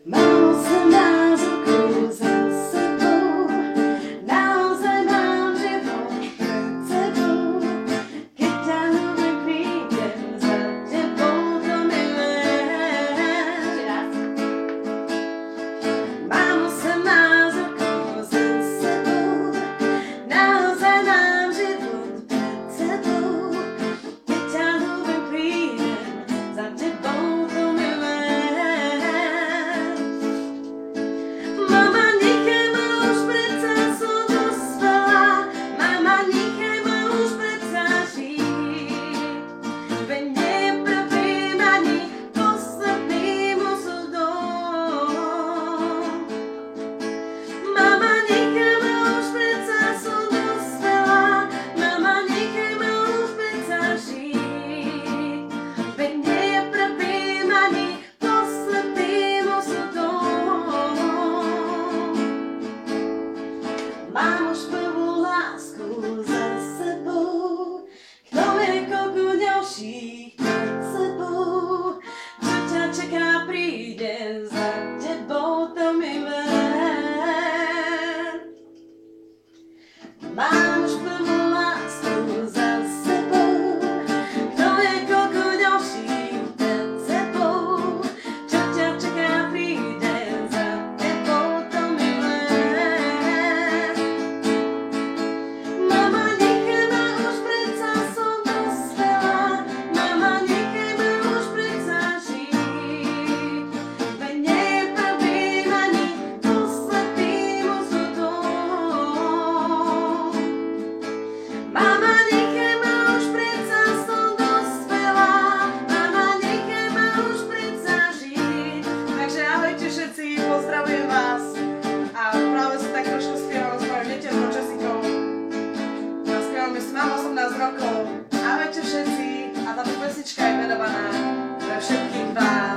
Mám 18 rokov za sebou, naozaj mám život pred sebou. Keď ťa ľúbim, prídem za tebou, to milujem. Mám 18 rokov za sebou, naozaj mám život pred sebou. Keď ťa ľúbim, prídem za tebou, to milujem. Mám už prvú lásku za sebou, kto je koľko ďalších pred sebou. Čo ťa čaká, príde za tebou, to milujem. Mám už prvú lásku za sebou, kto je koľko ďalších pred sebou. Čo ťa čaká, príde za tebou, to milujem. Mama, nechaj ma už, predsa som dospelá. Mama, nechaj ma už, predsa žiť. Veď nie je prvým ani posledným osudom. Mama, nechaj ma už, predsa som dospelá. Mama, nechaj ma už, predsa žiť. Takže ahojte všetci, pozdravujem vás. A práve som tak trošku spievala s mojou neteľnou Jessicou. Spievame si, mám 18 rokov. Ahojte všetci. A táto pesnička je venovaná pre všetkých vás.